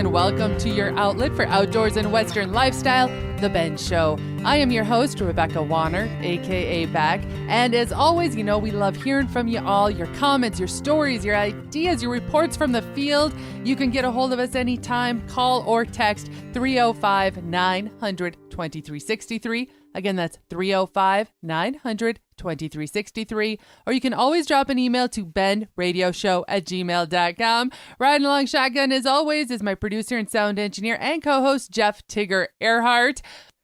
and welcome to your outlet for outdoors and Western lifestyle, The Ben Show. I am your host, Rebecca Wanner, aka BEC, and as always, we love hearing from you all, your comments, your stories, your ideas, your reports from the field. You can get a hold of us anytime, call or text 305-900-2363. Again, that's 305-900-2363. Or you can always drop an email to benradioshow@gmail.com. Riding along shotgun, as always, is my producer and sound engineer and co-host, Jeff Tigger Erhardt.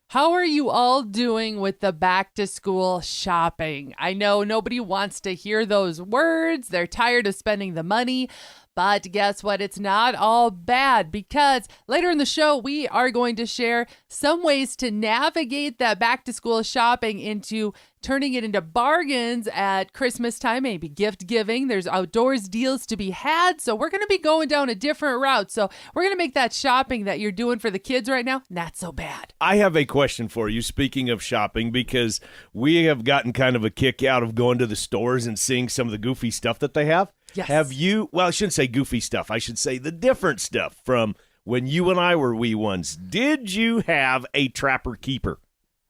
How are you all doing with the back-to-school shopping? I know nobody wants to hear those words. They're tired of spending the money. But guess what? It's not all bad, because later in the show, we are going to share some ways to navigate that back-to-school shopping into turning it into bargains at Christmas time, maybe gift giving. There's outdoors deals to be had. So we're going to be going down a different route. So we're going to make that shopping that you're doing for the kids right now not so bad. I have a question for you, speaking of shopping, because we have gotten kind of a kick out of going to the stores and seeing some of the goofy stuff that they have. Yes. Have you, well, I shouldn't say goofy stuff. I should say the different stuff from when you and I were wee ones. Did you have a Trapper Keeper?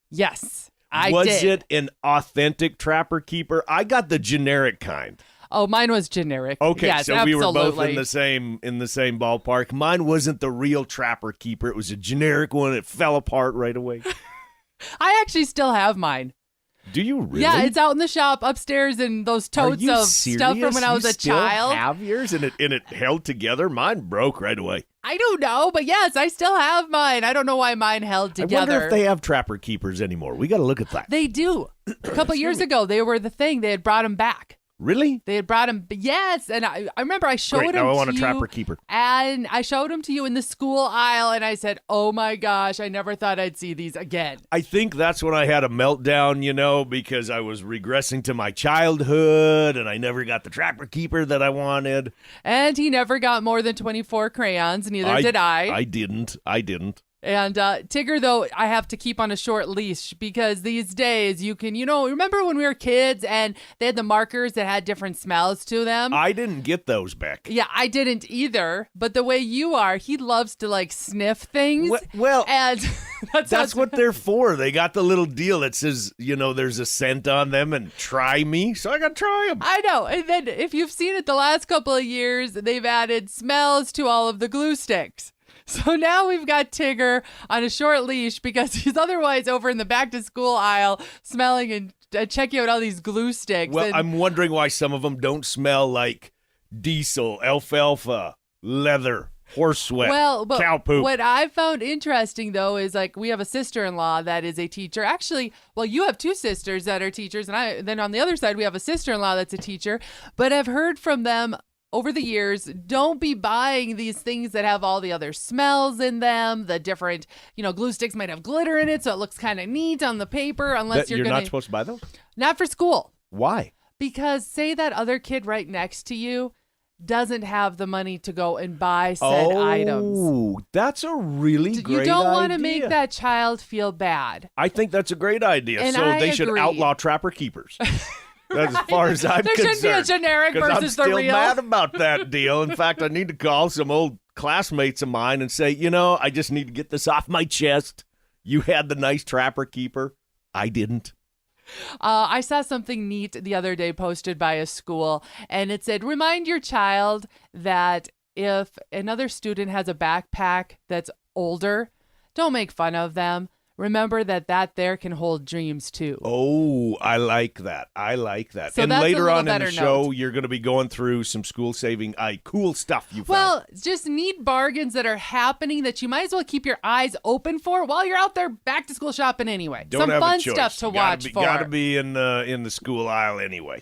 Yes, I Was did. it an authentic Trapper Keeper? I got the generic kind. Oh, mine was generic. Okay, yes, so absolutely. we were both in the same ballpark. Mine wasn't the real Trapper Keeper. It was a generic one. It fell apart right away. I actually still have mine. Do you really? Yeah, it's out in the shop upstairs in those totes of stuff from when I was a child. You still have yours and it held together? Mine broke right away. I don't know, but yes, I still have mine. I don't know why mine held together. I wonder if they have Trapper Keepers anymore. We got to look at that. They do. A couple years ago, they were the thing. They had brought them back. Really? They had brought him, yes, and I remember I showed him to you. Now I want a Trapper Keeper. And I showed him to you in the school aisle, and I said, oh my gosh, I never thought I'd see these again. I think that's when I had a meltdown, because I was regressing to my childhood, and I never got the Trapper Keeper that I wanted. And he never got more than 24 crayons, neither did I. I didn't. And Tigger, though, I have to keep on a short leash, because these days you can, remember when we were kids and they had the markers that had different smells to them? I didn't get those back. Yeah, I didn't either. But the way you are, he loves to sniff things. Well, and that's what they're for. They got the little deal that says, there's a scent on them and try me. So I got to try them. I know. And then if you've seen it the last couple of years, they've added smells to all of the glue sticks. So now we've got Tigger on a short leash because he's otherwise over in the back to school aisle smelling and checking out all these glue sticks. Well, I'm wondering why some of them don't smell like diesel, alfalfa, leather, horse sweat, cow poop. What I found interesting, though, is we have a sister-in-law that is a teacher. Actually, you have two sisters that are teachers, and then on the other side we have a sister-in-law that's a teacher. But I've heard from them over the years, don't be buying these things that have all the other smells in them. The different, glue sticks might have glitter in it, so it looks kind of neat on the paper, unless you're not supposed to buy those? Not for school. Why? Because say that other kid right next to you doesn't have the money to go and buy said items. Oh, that's a really great idea. You don't want to make that child feel bad. I think that's a great idea. And so they should outlaw Trapper Keepers. That's as far as I'm concerned. There should be a generic versus the real. I'm still mad about that deal. In fact, I need to call some old classmates of mine and say, I just need to get this off my chest. You had the nice Trapper Keeper. I didn't. I saw something neat the other day posted by a school, and it said, remind your child that if another student has a backpack that's older, don't make fun of them. Remember that there can hold dreams too. Oh, I like that. So and that's later on in the note. show, you're going to be going through some school-saving, cool stuff you found. Well, just neat bargains that are happening that you might as well keep your eyes open for while you're out there back to school shopping anyway. Don't some have fun a choice. stuff to watch for. Got to be in the school aisle anyway.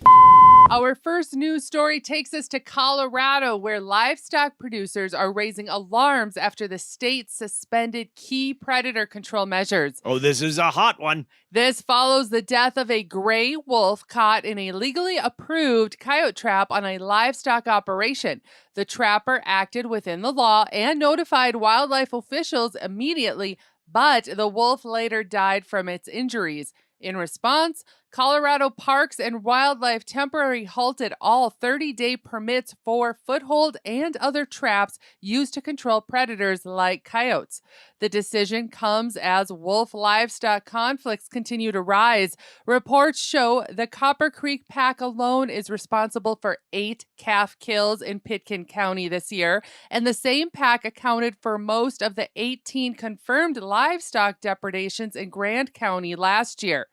Our first news story takes us to Colorado, where livestock producers are raising alarms after the state suspended key predator control measures. Oh, this is a hot one. This follows the death of a gray wolf caught in a legally approved coyote trap on a livestock operation. The trapper acted within the law and notified wildlife officials immediately, but the wolf later died from its injuries. In response, Colorado Parks and Wildlife temporarily halted all 30-day permits for foothold and other traps used to control predators like coyotes. The decision comes as wolf livestock conflicts continue to rise. Reports show the Copper Creek pack alone is responsible for 8 calf kills in Pitkin County this year, and the same pack accounted for most of the 18 confirmed livestock depredations in Grand County last year.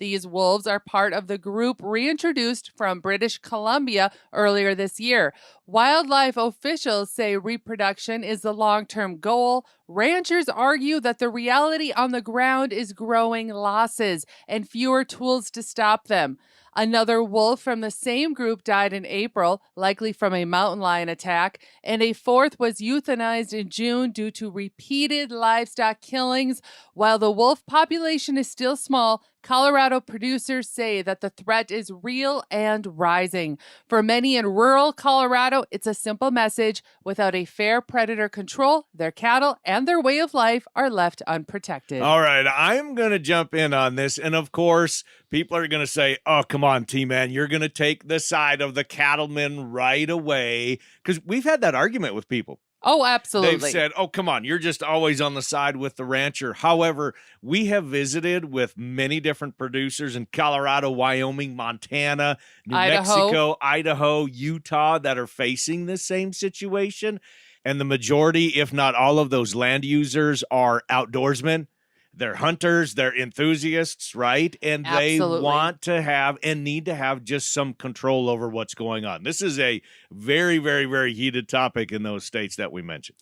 These wolves are part of the group reintroduced from British Columbia earlier this year. Wildlife officials say reproduction is the long-term goal. Ranchers argue that the reality on the ground is growing losses and fewer tools to stop them. Another wolf from the same group died in April, likely from a mountain lion attack, and a fourth was euthanized in June due to repeated livestock killings. While the wolf population is still small, Colorado producers say that the threat is real and rising. For many in rural Colorado, it's a simple message. Without a fair predator control, their cattle and their way of life are left unprotected. All right, I'm going to jump in on this. And of course, people are going to say, oh, come on, T-Man, you're going to take the side of the cattlemen right away. Because we've had that argument with people. Oh, absolutely. They've said, oh, come on, you're just always on the side with the rancher. However, we have visited with many different producers in Colorado, Wyoming, Montana, New Mexico, Idaho, Utah that are facing the same situation. And the majority, if not all of those land users are outdoorsmen. They're hunters, they're enthusiasts, right? And they want to have and need to have just some control over what's going on. This is a very, very, very heated topic in those states that we mentioned.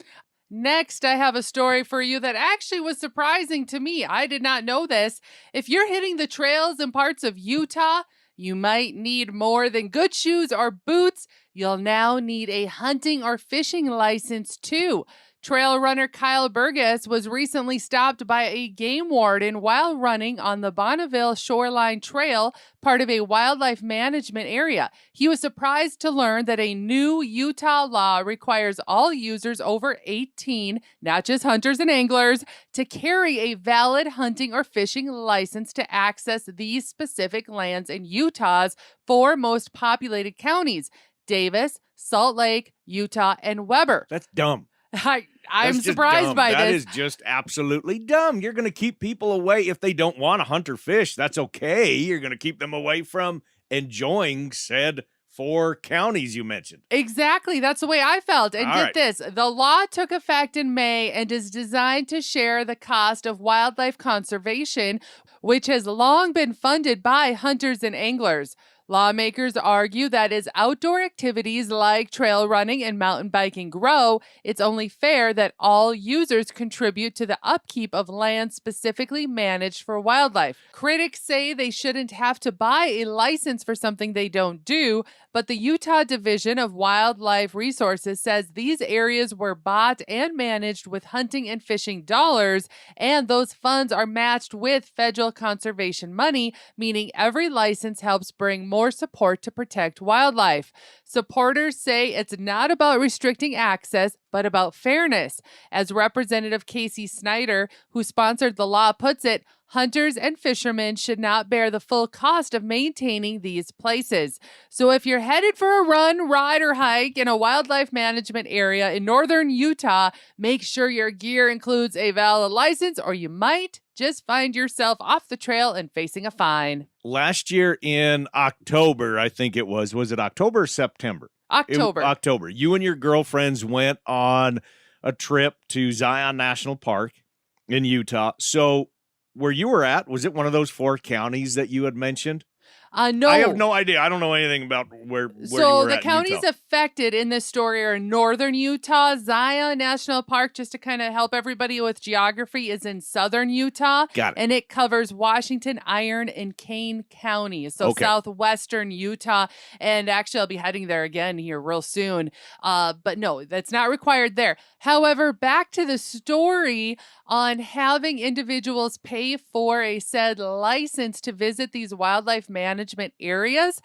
Next, I have a story for you that actually was surprising to me. I did not know this. If you're hitting the trails in parts of Utah, you might need more than good shoes or boots. You'll now need a hunting or fishing license too. Trail runner Kyle Burgess was recently stopped by a game warden while running on the Bonneville Shoreline Trail, part of a wildlife management area. He was surprised to learn that a new Utah law requires all users over 18, not just hunters and anglers, to carry a valid hunting or fishing license to access these specific lands in Utah's 4 most populated counties: Davis, Salt Lake, Utah, and Weber. That's dumb. I'm surprised by this. That is just absolutely dumb. You're going to keep people away if they don't want to hunt or fish. That's okay. You're going to keep them away from enjoying said 4 counties you mentioned. Exactly. That's the way I felt. And get this, the law took effect in May and is designed to share the cost of wildlife conservation, which has long been funded by hunters and anglers. Lawmakers argue that as outdoor activities like trail running and mountain biking grow, it's only fair that all users contribute to the upkeep of land specifically managed for wildlife. Critics say they shouldn't have to buy a license for something they don't do, but the Utah Division of Wildlife Resources says these areas were bought and managed with hunting and fishing dollars, and those funds are matched with federal conservation money, meaning every license helps bring more support to protect wildlife. Supporters say it's not about restricting access, but about fairness. As Representative Casey Snyder, who sponsored the law, puts it, hunters and fishermen should not bear the full cost of maintaining these places. So if you're headed for a run, ride, or hike in a wildlife management area in northern Utah, make sure your gear includes a valid license, or you might just find yourself off the trail and facing a fine. Last year in October, I think it was it October or September? October. You and your girlfriends went on a trip to Zion National Park in Utah. So where you were at, was it one of those 4 counties that you had mentioned? No. I have no idea. I don't know anything about where you were at. So the counties affected in this story are northern Utah. Zion National Park, just to kind of help everybody with geography, is in southern Utah. Got it. And it covers Washington, Iron, and Kane counties. So southwestern Utah. And actually, I'll be heading there again here real soon. But no, that's not required there. However, back to the story on having individuals pay for a said license to visit these wildlife management areas.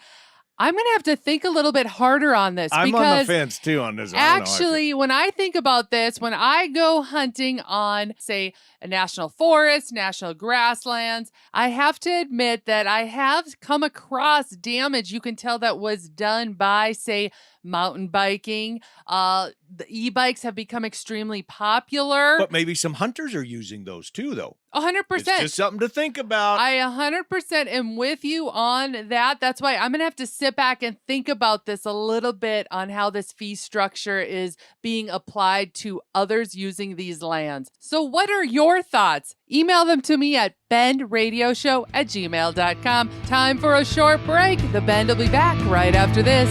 I'm going to have to think a little bit harder on this. I'm because on the fence too on this. Actually, when I think about this, when I go hunting on, say, a national forest, national grasslands, I have to admit that I have come across damage you can tell that was done by, say, mountain biking. The e-bikes have become extremely popular. But maybe some hunters are using those too, though. 100%. It's just something to think about. I 100% am with you on that. That's why I'm going to have to sit back and think about this a little bit on how this fee structure is being applied to others using these lands. So what are your thoughts? Email them to me at bendradioshow@gmail.com. Time for a short break. The Bend will be back right after this.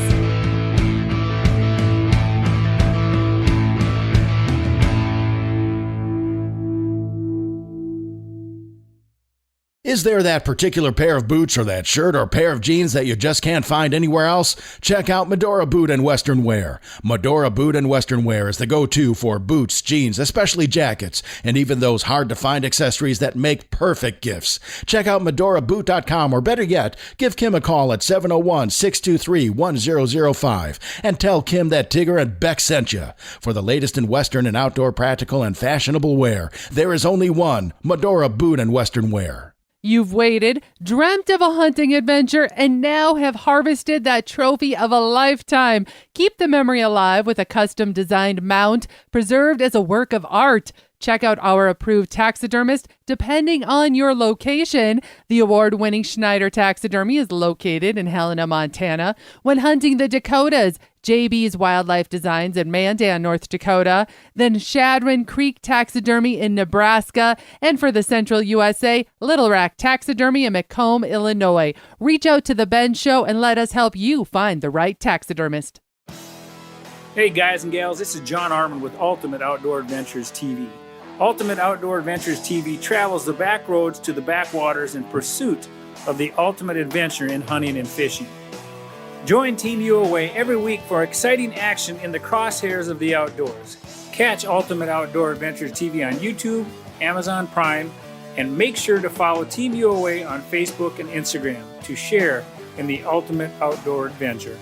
Is there that particular pair of boots or that shirt or pair of jeans that you just can't find anywhere else? Check out Medora Boot and Western Wear. Medora Boot and Western Wear is the go-to for boots, jeans, especially jackets, and even those hard-to-find accessories that make perfect gifts. Check out medoraboot.com, or better yet, give Kim a call at 701-623-1005 and tell Kim that Tigger and BEC sent you. For the latest in Western and outdoor practical and fashionable wear, there is only one, Medora Boot and Western Wear. You've waited, dreamt of a hunting adventure, and now have harvested that trophy of a lifetime. Keep the memory alive with a custom-designed mount, preserved as a work of art. Check out our approved taxidermist depending on your location. The award-winning Schneider Taxidermy is located in Helena, Montana. When hunting the Dakotas, JB's Wildlife Designs in Mandan, North Dakota, then Shadron Creek Taxidermy in Nebraska, and for the Central USA, Little Rack Taxidermy in Macomb, Illinois. Reach out to The Ben Show and let us help you find the right taxidermist. Hey guys and gals, this is John Arman with Ultimate Outdoor Adventures TV. Ultimate Outdoor Adventures TV travels the back roads to the backwaters in pursuit of the ultimate adventure in hunting and fishing. Join Team UOA every week for exciting action in the crosshairs of the outdoors. Catch Ultimate Outdoor Adventures TV on YouTube, Amazon Prime, and make sure to follow Team UOA on Facebook and Instagram to share in the ultimate outdoor adventure.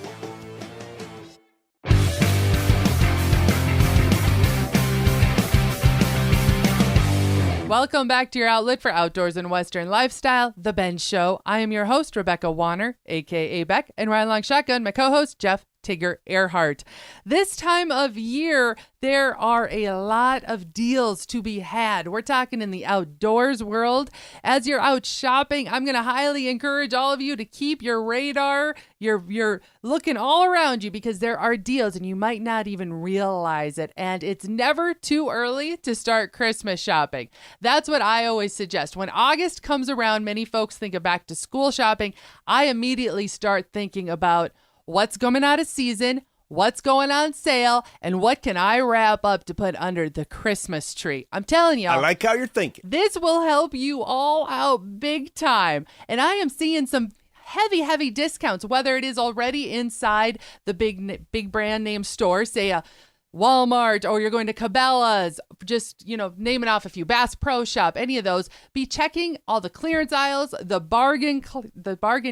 Welcome back to your outlet for outdoors and Western lifestyle, The Ben Show. I am your host, Rebecca Wanner, a.k.a. Beck, and riding along shotgun, my co-host, Jeff Tigger Erhardt. This time of year, there are a lot of deals to be had. We're talking in the outdoors world. As you're out shopping, I'm going to highly encourage all of you to keep your radar, you're looking all around you, because there are deals and you might not even realize it. And it's never too early to start Christmas shopping. That's what I always suggest. When August comes around, many folks think of back to school shopping. I immediately start thinking about what's coming out of season, what's going on sale, and what can I wrap up to put under the Christmas tree. I'm telling you, I like how you're thinking. This will help you all out big time. And I am seeing some heavy discounts, whether it is already inside the big brand name store, say a Walmart, or you're going to Cabela's, just, naming off a few, Bass Pro Shop, any of those. Be checking all the clearance aisles, the bargain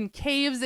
caves,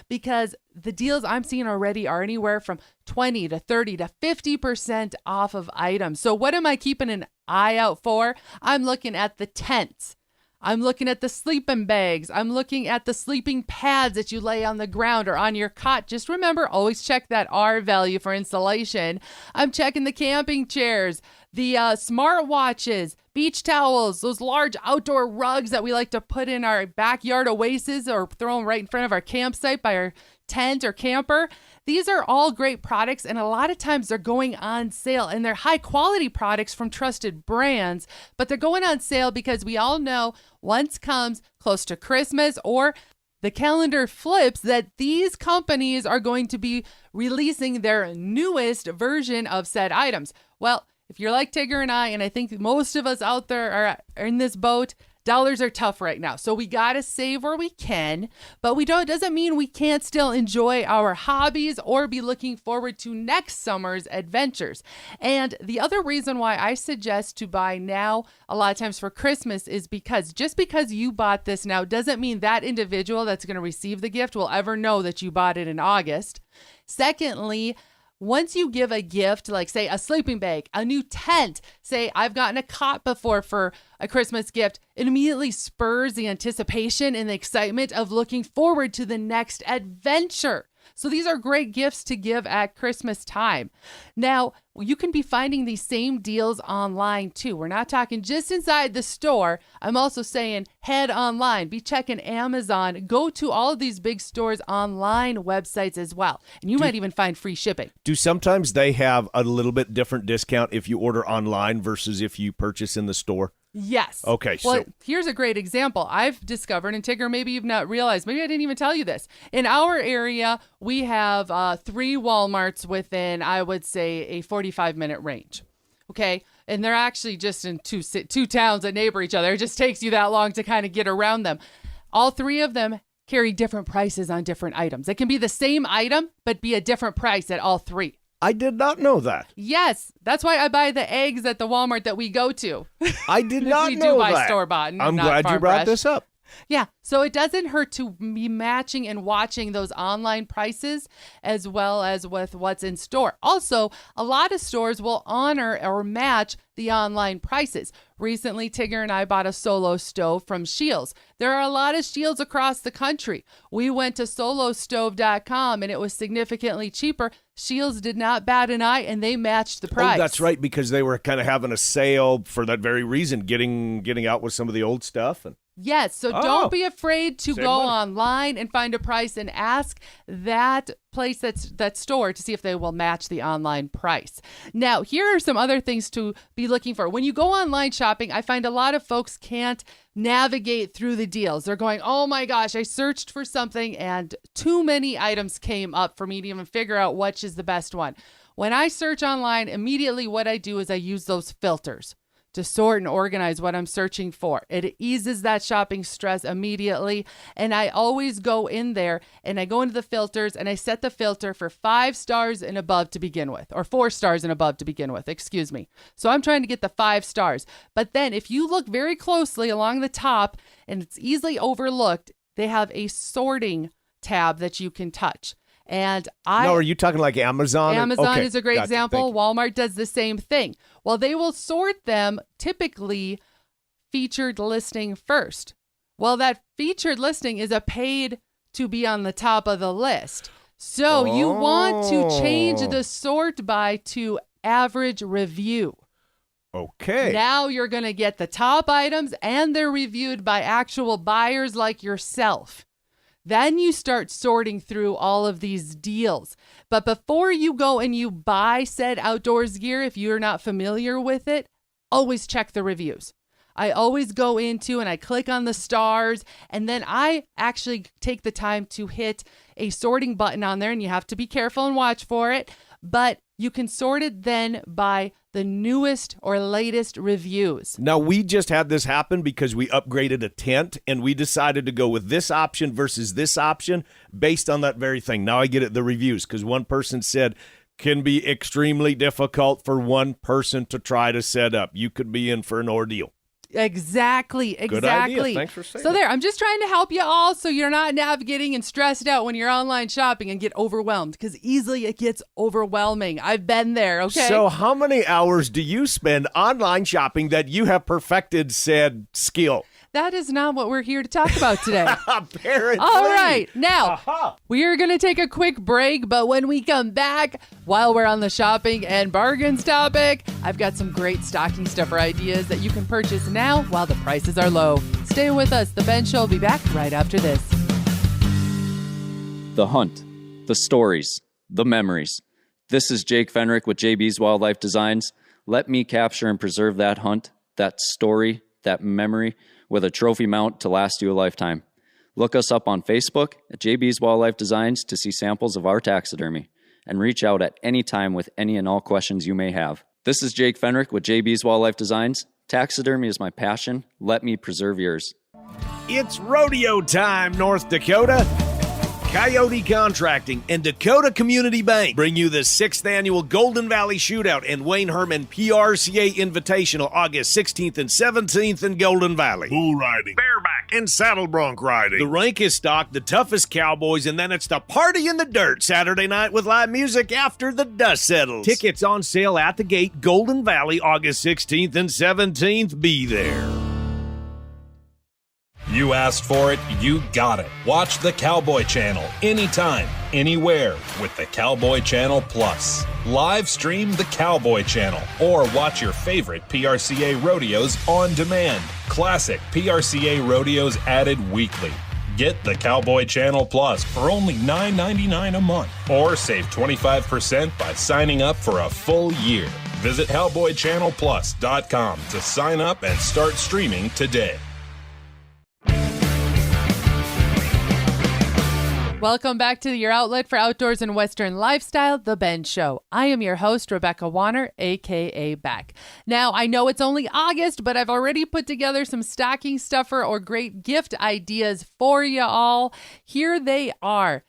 because the deals I'm seeing already are anywhere from 20 to 30 to 50% off of items. So what am I keeping an eye out for? I'm looking at the tents. I'm looking at the sleeping bags. I'm looking at the sleeping pads that you lay on the ground or on your cot. Just remember, always check that R value for insulation. I'm checking the camping chairs, the smart watches, beach towels, those large outdoor rugs that we like to put in our backyard oasis or throw them right in front of our campsite by our tent or camper. These are all great products, and a lot of times they're going on sale, and they're high quality products from trusted brands, but they're going on sale because we all know once comes close to Christmas or the calendar flips that these companies are going to be releasing their newest version of said items. Well, if you're like Tigger and I think most of us out there are in this boat, Dollars are tough right now. So we got to save where we can, but doesn't mean we can't still enjoy our hobbies or be looking forward to next summer's adventures. And the other reason why I suggest to buy now, a lot of times for Christmas, is because just because you bought this now doesn't mean that individual that's going to receive the gift will ever know that you bought it in August. Secondly, once you give a gift, like say a sleeping bag, a new tent, say I've gotten a cot before for a Christmas gift, it immediately spurs the anticipation and the excitement of looking forward to the next adventure. So these are great gifts to give at Christmas time. Now, you can be finding these same deals online too. We're not talking just inside the store. I'm also saying head online, be checking Amazon, go to all of these big stores online websites as well. And you might even find free shipping. Do sometimes they have a little bit different discount if you order online versus if you purchase in the store? Yes. Okay. Well, here's a great example I've discovered, and Tigger, maybe you've not realized, maybe I didn't even tell you this. In our area, we have 3 Walmarts within, I would say, a 45-minute range. Okay. And they're actually just in two towns that neighbor each other. It just takes you that long to kind of get around them. All 3 of them carry different prices on different items. It can be the same item, but be a different price at all 3. I did not know that. Yes, that's why I buy the eggs at the Walmart that we go to. I did not know that. We do buy store-bought. I'm glad you brought this up. Yeah, so it doesn't hurt to be matching and watching those online prices as well as with what's in store. Also, a lot of stores will honor or match the online prices. Recently, Tigger and I bought a solo stove from Shields. There are a lot of Shields across the country. We went to solostove.com and it was significantly cheaper. Shields did not bat an eye and they matched the price. Oh, that's right, because they were kind of having a sale for that very reason, getting out with some of the old stuff. And yes, so don't be afraid to go online and find a price and ask that place, that store, to see if they will match the online price. Now, here are some other things to be looking for. When you go online shopping, I find a lot of folks can't navigate through the deals. They're going, oh my gosh, I searched for something and too many items came up for me to even figure out which is the best one. When I search online, immediately what I do is I use those filters to sort and organize what I'm searching for. It eases that shopping stress immediately. And I always go in there and I go into the filters and I set the filter for 5 stars and above to begin with, or 4 stars and above to begin with, excuse me. So I'm trying to get the 5 stars. But then if you look very closely along the top, and it's easily overlooked, they have a sorting tab that you can touch. And No, are you talking like Amazon? Amazon is a great example. Walmart does the same thing. Well, they will sort them typically featured listing first. Well, that featured listing is a paid to be on the top of the list. So you want to change the sort by to average review. Okay. Now you're going to get the top items and they're reviewed by actual buyers like yourself. Then you start sorting through all of these deals. But before you go and you buy said outdoors gear, if you're not familiar with it, always check the reviews. I always go into and I click on the stars, and then I actually take the time to hit a sorting button on there, and you have to be careful and watch for it. But you can sort it then by the newest or latest reviews. Now, we just had this happen because we upgraded a tent and we decided to go with this option versus this option based on that very thing. Now I get it, the reviews, because one person said can be extremely difficult for one person to try to set up. You could be in for an ordeal. Exactly. Good idea. Thanks for saying So that. there, I'm just trying to help you all so you're not navigating and stressed out when you're online shopping and get overwhelmed, because easily it gets overwhelming. I've been there, okay? So how many hours do you spend online shopping that you have perfected said skill? That is not what we're here to talk about today. Apparently. All right. Now, we are going to take a quick break, but when we come back, while we're on the shopping and bargains topic, I've got some great stocking stuffer ideas that you can purchase now while the prices are low. Stay with us. The Ben Show will be back right after this. The hunt, the stories, the memories. This is Jake Fenrick with JB's Wildlife Designs. Let me capture and preserve that hunt, that story, that memory, with a trophy mount to last you a lifetime. Look us up on Facebook at JB's Wildlife Designs to see samples of our taxidermy, and reach out at any time with any and all questions you may have. This is Jake Fenrick with JB's Wildlife Designs. Taxidermy is my passion. Let me preserve yours. It's rodeo time, North Dakota. Coyote Contracting and Dakota Community Bank bring you the 6th annual Golden Valley Shootout and Wayne Herman PRCA Invitational August 16th and 17th in Golden Valley. Bull riding, bareback, and saddle bronc riding. The rank is stocked, the toughest cowboys, and then it's the party in the dirt Saturday night with live music after the dust settles. Tickets on sale at the gate, Golden Valley, August 16th and 17th. Be there. You asked for it, you got it. Watch the Cowboy Channel anytime, anywhere with the Cowboy Channel Plus. Live stream the Cowboy Channel or watch your favorite PRCA rodeos on demand. Classic PRCA rodeos added weekly. Get the Cowboy Channel Plus for only $9.99 a month or save 25% by signing up for a full year. Visit cowboychannelplus.com to sign up and start streaming today. Welcome back to your outlet for outdoors and Western lifestyle, The Ben Show. I am your host, Rebecca Wanner, a.k.a. Beck. Now, I know it's only August, but I've already put together some stocking stuffer or great gift ideas for you all. Here they are.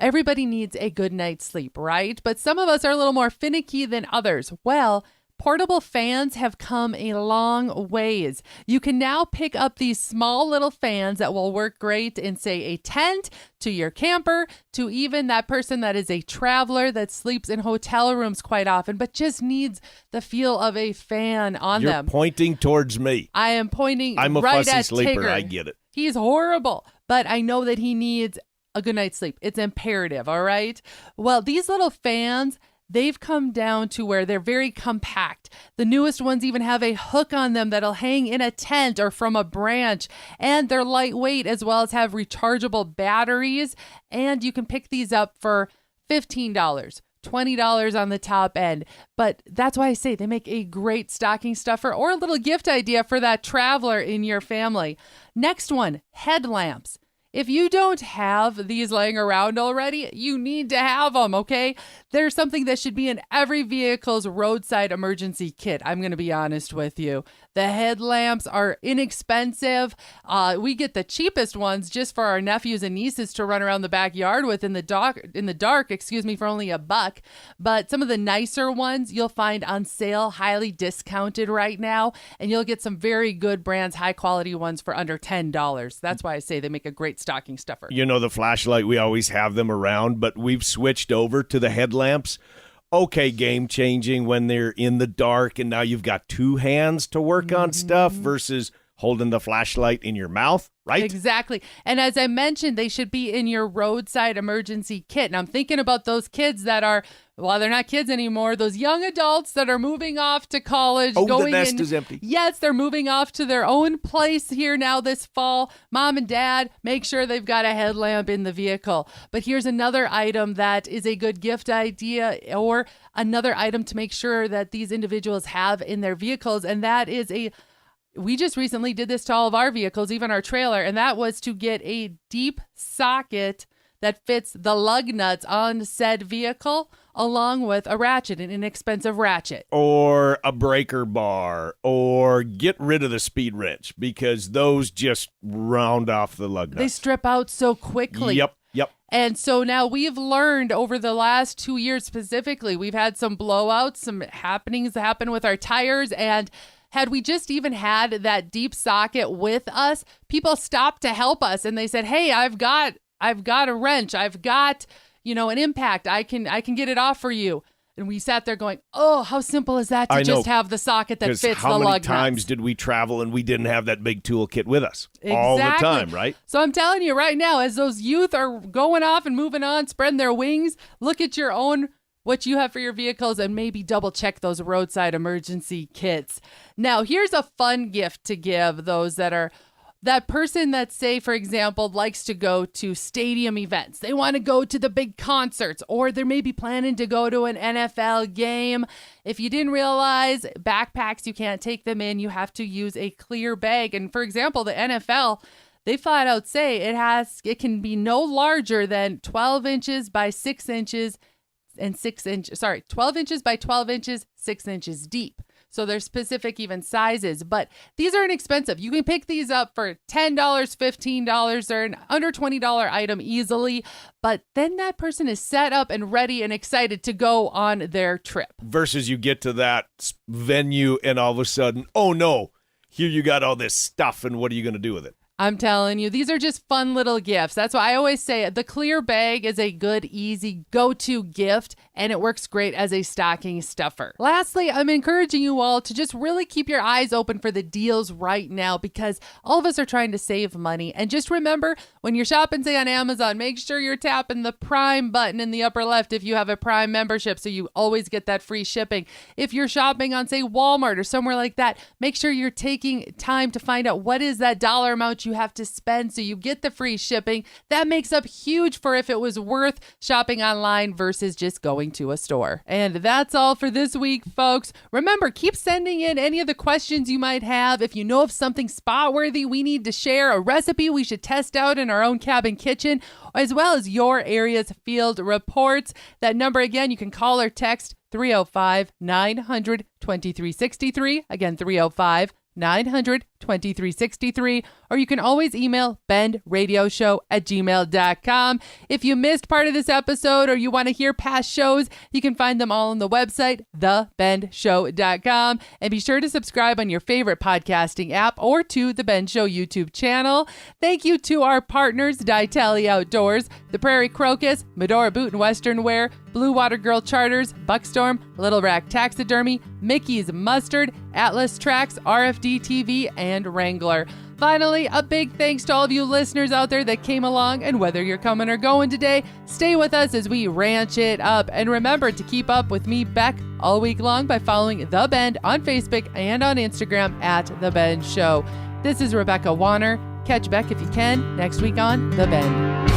Everybody needs a good night's sleep, right? But some of us are a little more finicky than others. Well, portable fans have come a long ways. You can now pick up these small little fans that will work great in, say, a tent, to your camper, to even that person that is a traveler that sleeps in hotel rooms quite often, but just needs the feel of a fan on them. You're pointing towards me. I am pointing I'm a right fussy at sleeper. Tigger. I get it. He's horrible, but I know that he needs a good night's sleep. It's imperative, all right? Well, these little fans, they've come down to where they're very compact. The newest ones even have a hook on them that'll hang in a tent or from a branch, and they're lightweight as well as have rechargeable batteries, and you can pick these up for $15, $20 on the top end. But that's why I say they make a great stocking stuffer or a little gift idea for that traveler in your family. Next one, headlamps. If you don't have these laying around already, you need to have them, okay? There's something that should be in every vehicle's roadside emergency kit. I'm going to be honest with you. The headlamps are inexpensive. We get the cheapest ones just for our nephews and nieces to run around the backyard with in the dark, for only $1. But some of the nicer ones you'll find on sale, highly discounted right now, and you'll get some very good brands, high quality ones for under $10. That's why I say they make a great stocking stuffer. You know, the flashlight, we always have them around, but we've switched over to the headlamps. Okay, game changing when they're in the dark and now you've got two hands to work on stuff versus holding the flashlight in your mouth, right? Exactly. And as I mentioned, they should be in your roadside emergency kit. And I'm thinking about those kids that are, well, they're not kids anymore, those young adults that are moving off to college. Oh, the nest is empty. Yes, they're moving off to their own place here now this fall. Mom and dad, make sure they've got a headlamp in the vehicle. But here's another item that is a good gift idea or another item to make sure that these individuals have in their vehicles. And that is we just recently did this to all of our vehicles, even our trailer, and that was to get a deep socket that fits the lug nuts on said vehicle, along with a ratchet, an inexpensive ratchet. Or a breaker bar, or get rid of the speed wrench, because those just round off the lug nuts. They strip out so quickly. Yep. And so now we've learned over the last 2 years specifically, we've had some blowouts, some happenings that happen with our tires, and had we just even had that deep socket with us, people stopped to help us and they said, "Hey, I've got a wrench. I've got, an impact. I can get it off for you." And we sat there going, "Oh, how simple is that to just have the socket that fits the lug nuts?" How many times did we travel and we didn't have that big toolkit with us? Exactly. All the time, right? So I'm telling you right now, as those youth are going off and moving on, spreading their wings, look at your own what you have for your vehicles and maybe double check those roadside emergency kits. Now, here's a fun gift to give those that person that, say, for example, likes to go to stadium events. They want to go to the big concerts, or they're maybe planning to go to an NFL game. If you didn't realize, backpacks, you can't take them in. You have to use a clear bag. And for example, the NFL, they flat out say it can be no larger than 12 inches by 6 inches and 6 inches, 12 inches by 12 inches, 6 inches deep. So there's specific even sizes, but these are inexpensive. You can pick these up for $10, $15. They're an under $20 item easily, but then that person is set up and ready and excited to go on their trip. Versus you get to that venue and all of a sudden, oh no, here you got all this stuff and what are you going to do with it? I'm telling you, these are just fun little gifts. That's why I always say the clear bag is a good, easy go-to gift, and it works great as a stocking stuffer. Lastly, I'm encouraging you all to just really keep your eyes open for the deals right now because all of us are trying to save money. And just remember, when you're shopping, say on Amazon, make sure you're tapping the Prime button in the upper left if you have a Prime membership so you always get that free shipping. If you're shopping on, say, Walmart or somewhere like that, make sure you're taking time to find out what is that dollar amount you have to spend so you get the free shipping. That makes up huge for if it was worth shopping online versus just going to a store. And that's all for this week, folks. Remember, keep sending in any of the questions you might have. If you know of something spot-worthy we need to share, a recipe we should test out in our own cabin kitchen, as well as your area's field reports. That number again, you can call or text 305-900-2363. Again, 305-900-2363, or you can always email bendradioshow@gmail.com. If you missed part of this episode or you want to hear past shows, you can find them all on the website, thebendshow.com. And be sure to subscribe on your favorite podcasting app or to The Ben Show YouTube channel. Thank you to our partners, Ditali Outdoors, The Prairie Crocus, Medora Boot and Western Wear, Blue Water Girl Charters, Buckstorm, Little Rack Taxidermy, Mickey's Mustard, Atlas Tracks, RFD TV, and Wrangler. Finally, a big thanks to all of you listeners out there that came along, and whether you're coming or going today, stay with us as we ranch it up. And remember to keep up with me, Beck, all week long by following The Bend on Facebook and on Instagram at The Bend Show. This is Rebecca Wanner. Catch Beck if you can next week on The Bend.